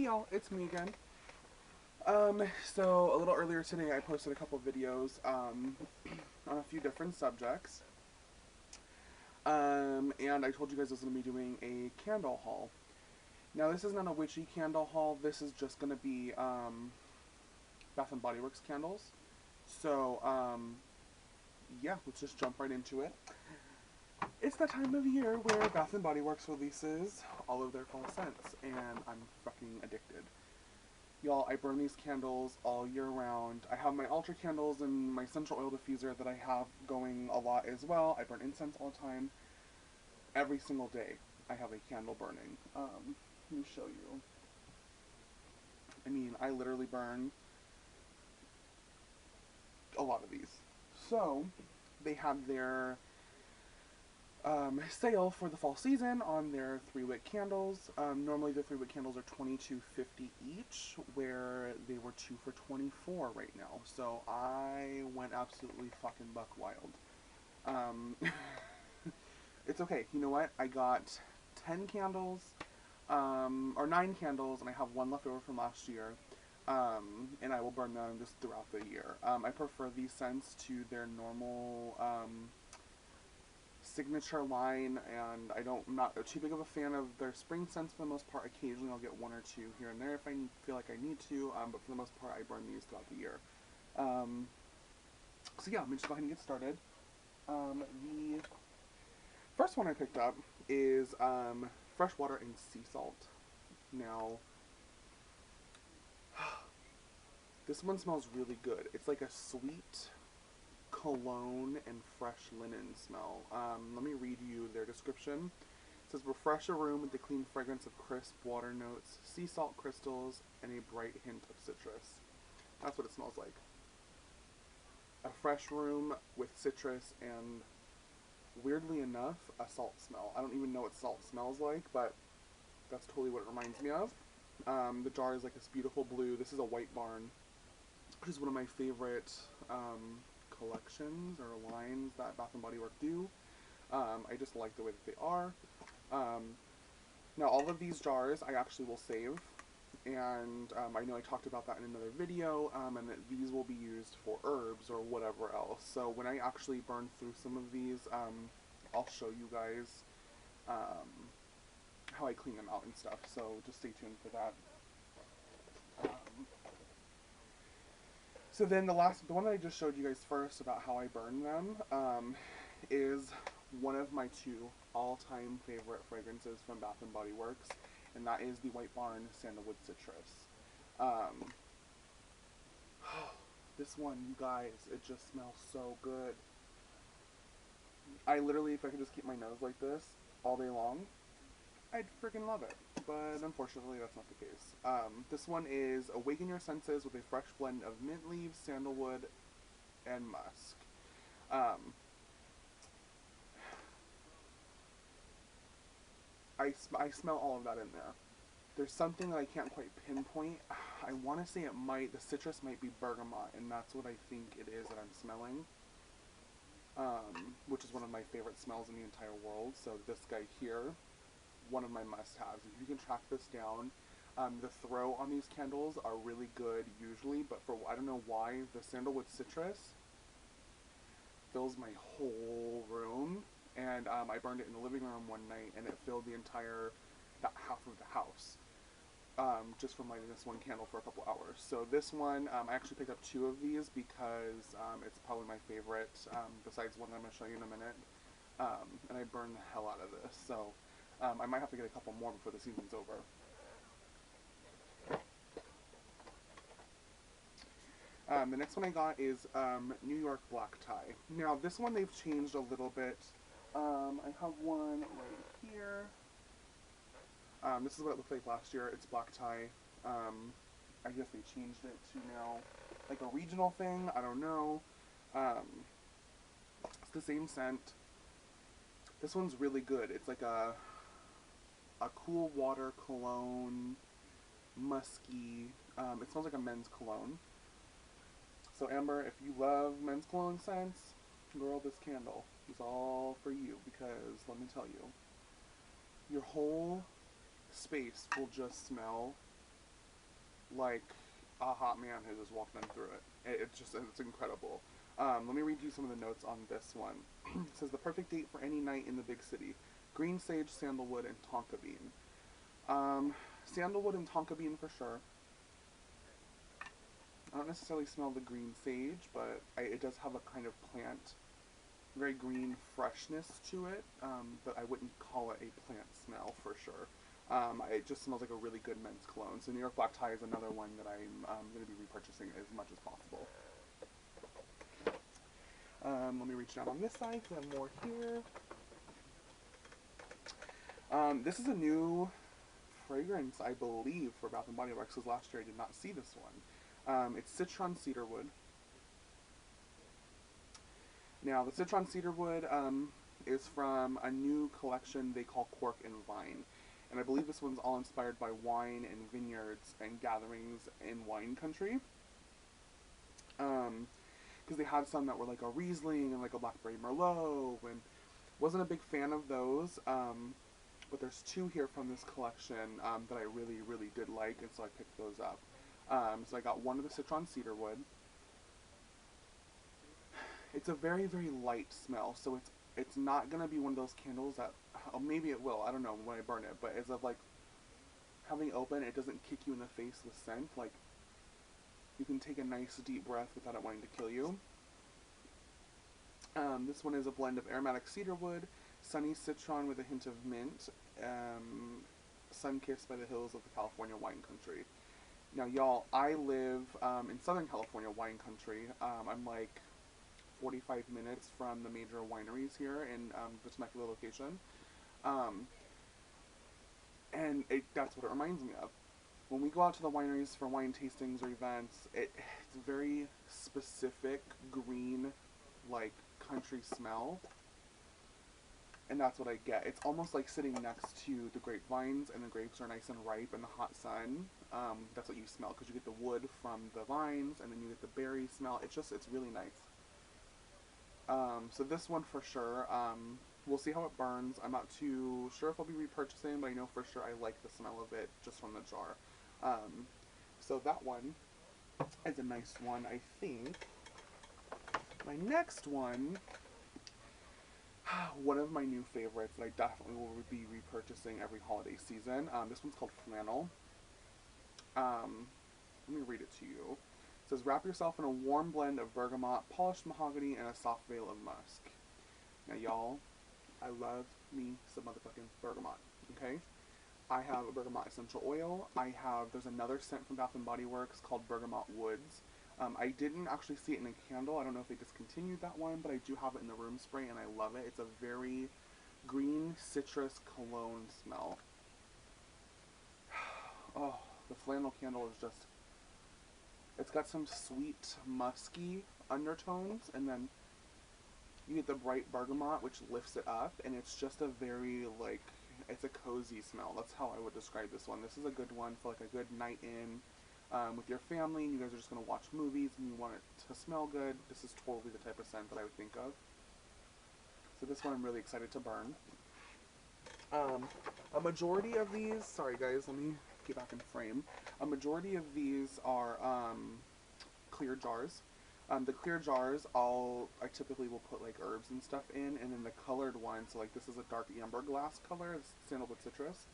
Hey y'all, it's me again. So a little earlier today I posted a couple videos on a few different subjects. And I told you guys I was going to be doing a candle haul. Now this is not a witchy candle haul, this is just going to be Bath and Body Works candles. So yeah, let's just jump right into it. It's that time of year where Bath and Body Works releases all of their fall scents, and I'm fucking addicted. Y'all, I burn these candles all year round. I have my ultra candles and my essential oil diffuser that I have going a lot as well. I burn incense all the time. Every single day I have a candle burning. Let me show you. I mean, I literally burn a lot of these. So, they have their sale for the fall season on their 3-wick candles. Normally the 3-wick candles are $22.50 each, where they were 2 for $24 right now. So I went absolutely fucking buck wild. It's okay. You know what? I got 10 candles, or 9 candles, and I have one left over from last year. And I will burn them just throughout the year. I prefer these scents to their normal, signature line, and I'm not too big of a fan of their spring scents for the most part. Occasionally I'll get one or two here and there if I feel like I need to, but for the most part I burn these throughout the year. So yeah, let me just go ahead and get started. The first one I picked up is fresh water and sea salt. Now, this one smells really good. It's like a sweet cologne and fresh linen smell. Let me read you their description. It says, refresh a room with the clean fragrance of crisp water notes, sea salt crystals, and a bright hint of citrus. That's what it smells like. A fresh room with citrus and, weirdly enough, a salt smell. I don't even know what salt smells like, but that's totally what it reminds me of. The jar is like this beautiful blue. This is a White Barn, which is one of my favorite collections or lines that Bath and Body Works do. I just like the way that they are. Now all of these jars I actually will save, and I know I talked about that in another video, and that these will be used for herbs or whatever else. So when I actually burn through some of these, I'll show you guys how I clean them out and stuff, so just stay tuned for that. So then the one that I just showed you guys first about how I burn them, is one of my 2 all-time favorite fragrances from Bath and Body Works, and that is the White Barn Sandalwood Citrus. This one, you guys, it just smells so good. I literally, if I could just keep my nose like this all day long, I'd freaking love it, but unfortunately that's not the case. This one is awaken your senses with a fresh blend of mint leaves, sandalwood, and musk. I smell all of that in there. There's something that I can't quite pinpoint. I want to say the citrus might be bergamot, and that's what I think it is that I'm smelling. Which is one of my favorite smells in the entire world, so this guy here, one of my must-haves. If you can track this down, the throw on these candles are really good usually, but for I don't know why, the sandalwood citrus fills my whole room, and I burned it in the living room one night, and it filled that half of the house, just from lighting this one candle for a couple hours. So this one, I actually picked up 2 of these because it's probably my favorite, besides one that I'm going to show you in a minute, and I burned the hell out of this, so I might have to get a couple more before the season's over. The next one I got is New York Black Tie. Now this one they've changed a little bit. I have one right here. This is what it looked like last year. It's black tie. I guess they changed it to now like a regional thing. I don't know. It's the same scent. This one's really good. It's like a cool water cologne, musky. It smells like a men's cologne. So Amber, if you love men's cologne scents, girl, this candle is all for you, because let me tell you, your whole space will just smell like a hot man has just walked in through it. It's incredible. Let me read you some of the notes on this one. It says the perfect date for any night in the big city: green sage, sandalwood, and tonka bean. Sandalwood and tonka bean for sure. I don't necessarily smell the green sage, but it does have a kind of plant, very green freshness to it, but I wouldn't call it a plant smell for sure. It just smells like a really good men's cologne. So New York Black Tie is another one that I'm going to be repurchasing as much as possible. Let me reach down on this side because I have more here. This is a new fragrance, I believe, for Bath & Body Works, because last year I did not see this one. It's Citron Cedarwood. Now, the Citron Cedarwood is from a new collection they call Cork and Vine. And I believe this one's all inspired by wine and vineyards and gatherings in wine country. Because they had some that were like a Riesling and like a Blackberry Merlot, and wasn't a big fan of those. But there's two here from this collection that I really, really did like, and so I picked those up. So I got one of the Citron Cedarwood. It's a very, very light smell, so it's not gonna be one of those candles that, oh, maybe it will, I don't know when I burn it, but as of like having it open, it doesn't kick you in the face with scent. Like, you can take a nice deep breath without it wanting to kill you. This one is a blend of aromatic cedarwood, sunny citron with a hint of mint, sun-kissed by the hills of the California wine country. Now, y'all, I live in Southern California wine country. I'm like 45 minutes from the major wineries here in the Temecula location. And that's what it reminds me of. When we go out to the wineries for wine tastings or events, it's a very specific green, like, country smell. And that's what I get. It's almost like sitting next to the grapevines, and the grapes are nice and ripe in the hot sun. That's what you smell, because you get the wood from the vines, and then you get the berry smell. It's really nice. So this one for sure. We'll see how it burns. I'm not too sure if I'll be repurchasing, but I know for sure I like the smell of it just from the jar. So that one is a nice one, I think. My next one, one of my new favorites that I definitely will be repurchasing every holiday season. This one's called Flannel. Let me read it to you. It says, wrap yourself in a warm blend of bergamot, polished mahogany, and a soft veil of musk. Now, y'all, I love me some motherfucking bergamot, okay? I have a bergamot essential oil. There's another scent from Bath & Body Works called Bergamot Woods. I didn't actually see it in a candle. I don't know if they discontinued that one, but I do have it in the room spray, and I love it. It's a very green citrus cologne smell. Oh, the flannel candle is just, it's got some sweet, musky undertones, and then you get the bright bergamot, which lifts it up, and it's just a very, like, it's a cozy smell. That's how I would describe this one. This is a good one for, like, a good night in with your family, and you guys are just going to watch movies, and you want it to smell good. This is totally the type of scent that I would think of. So this one I'm really excited to burn. A majority of these, sorry guys, let me get back in frame. A majority of these are clear jars. The clear jars, I typically will put like herbs and stuff in, and then the colored ones, so like this is a dark amber glass color, it's sandalwood citrus.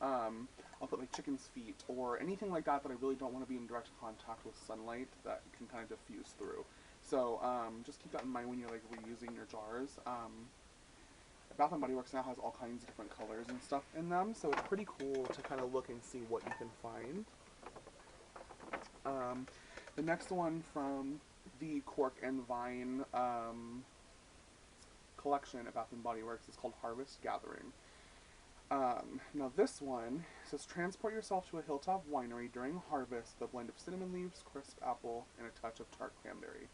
I'll put like chicken's feet or anything like that that I really don't want to be in direct contact with sunlight that can kind of diffuse through. So just keep that in mind when you're like reusing your jars. Bath & Body Works now has all kinds of different colors and stuff in them, so it's pretty cool to kind of look and see what you can find. The next one from the Cork and Vine collection at Bath & Body Works is called Harvest Gathering. Now this one says, transport yourself to a hilltop winery during harvest with a blend of cinnamon leaves, crisp apple, and a touch of tart cranberry.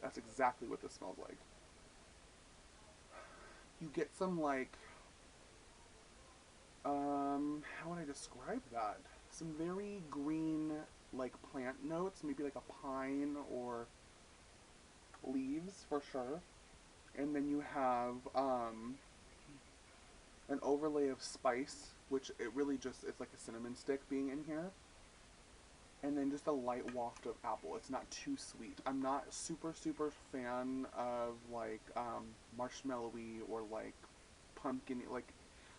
That's exactly what this smells like. You get some like, how would I describe that? Some very green, like plant notes, maybe like a pine or leaves for sure. And then you have, an overlay of spice, which it really just, it's like a cinnamon stick being in here. and then just a light waft of apple. It's not too sweet. I'm not super fan of like marshmallowy or like pumpkin, like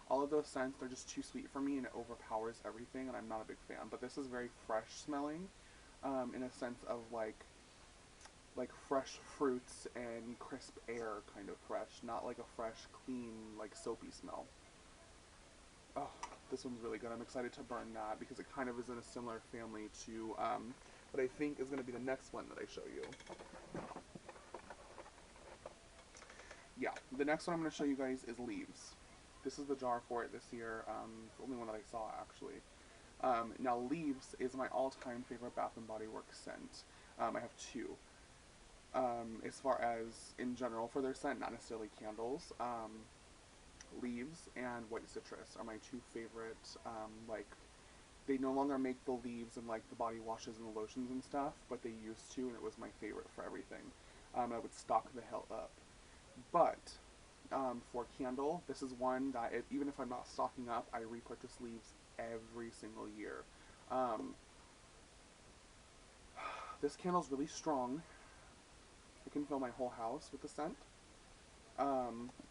all of those scents. They're just too sweet for me and it overpowers everything, and I'm not a big fan. But this is very fresh smelling, in a sense of like fresh fruits and crisp air kind of fresh, not like a fresh, clean, like soapy smell. Oh, this one's really good. I'm excited to burn that because it kind of is in a similar family to what I think is going to be the next one that I show you. Yeah, the next one I'm going to show you guys is Leaves. This is the jar for it this year. It's the only one that I saw, actually. Now, Leaves is my all-time favorite Bath & Body Works scent. I have two. As far as in general for their scent, not necessarily candles. Leaves and White Citrus are my two favorite, like, they no longer make the leaves and like the body washes and the lotions and stuff, but they used to, and it was my favorite for everything. I would stock the hell up. But for candle, this is one that even if I'm not stocking up, I repurchase Leaves every single year. This candle's really strong. I can fill my whole house with the scent.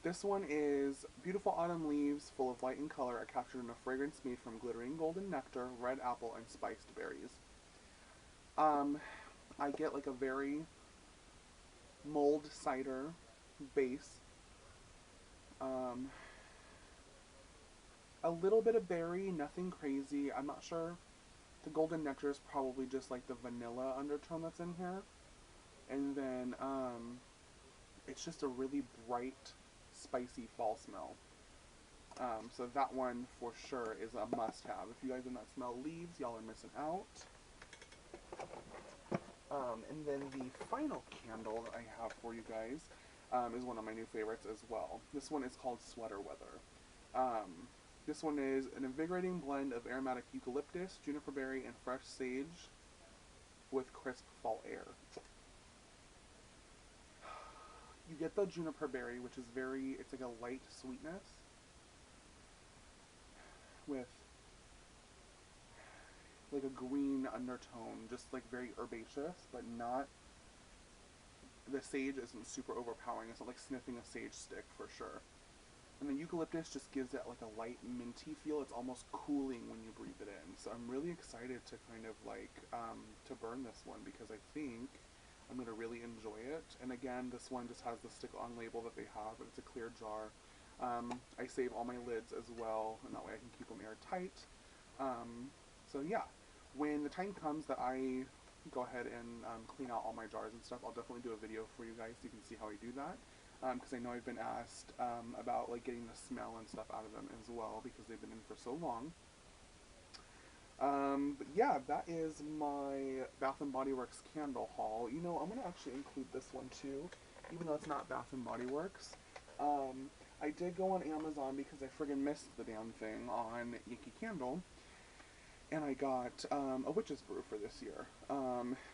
This one is beautiful autumn leaves full of light and color are captured in a fragrance made from glittering golden nectar, red apple, and spiced berries. I get like a very mulled cider base. A little bit of berry, nothing crazy. I'm not sure. The golden nectar is probably just like the vanilla undertone that's in here. And then, it's just a really bright, spicy fall smell. So that one for sure is a must-have. If you guys do not smell Leaves, y'all are missing out. And then the final candle that I have for you guys is one of my new favorites as well. This one is called Sweater Weather. This one is an invigorating blend of aromatic eucalyptus, juniper berry, and fresh sage with crisp fall air. You get the juniper berry, which is it's like a light sweetness with like a green undertone, just like very herbaceous, but not, the sage isn't super overpowering. It's not like sniffing a sage stick for sure. And the eucalyptus just gives it like a light minty feel. It's almost cooling when you breathe it in. So I'm really excited to kind of like, to burn this one because I think I'm going to really enjoy it. And again, this one just has the stick-on label that they have, but it's a clear jar. I save all my lids as well, and that way I can keep them airtight. So yeah, when the time comes that I go ahead and clean out all my jars and stuff, I'll definitely do a video for you guys so you can see how I do that. Because I know I've been asked about like getting the smell and stuff out of them as well because they've been in for so long. But yeah, that is my Bath & Body Works candle haul. You know, I'm going to actually include this one too, even though it's not Bath & Body Works. I did go on Amazon because I friggin' missed the damn thing on Yankee Candle, and I got a Witch's Brew for this year.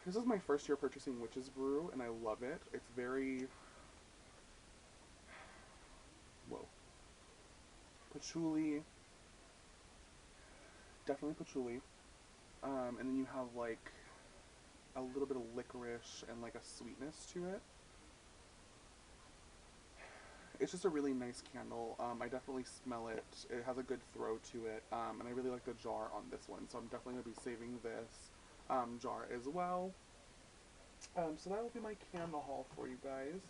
This is my first year purchasing Witch's Brew, and I love it. It's very, whoa, patchouli, definitely patchouli. And then you have like a little bit of licorice and like a sweetness to it. It's just a really nice candle. I definitely smell it. It has a good throw to it, and I really like the jar on this one, so I'm definitely going to be saving this jar as well. So that will be my candle haul for you guys.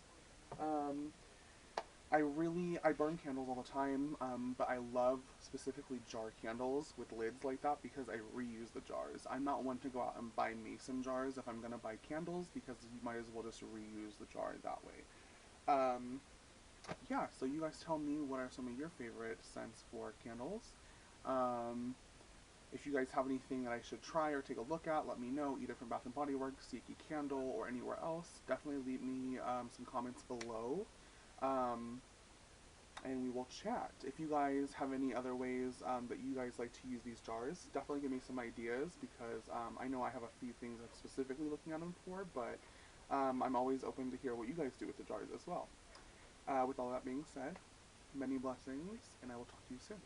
I burn candles all the time, but I love specifically jar candles with lids like that because I reuse the jars. I'm not one to go out and buy mason jars if I'm going to buy candles because you might as well just reuse the jar that way. Yeah, so you guys tell me what are some of your favorite scents for candles. If you guys have anything that I should try or take a look at, let me know, either from Bath & Body Works, Yankee Candle, or anywhere else. Definitely leave me some comments below, and we will chat. If you guys have any other ways that you guys like to use these jars, definitely give me some ideas, because I know I have a few things I'm specifically looking at them for, but I'm always open to hear what you guys do with the jars as well. With all that being said, many blessings, and I will talk to you soon.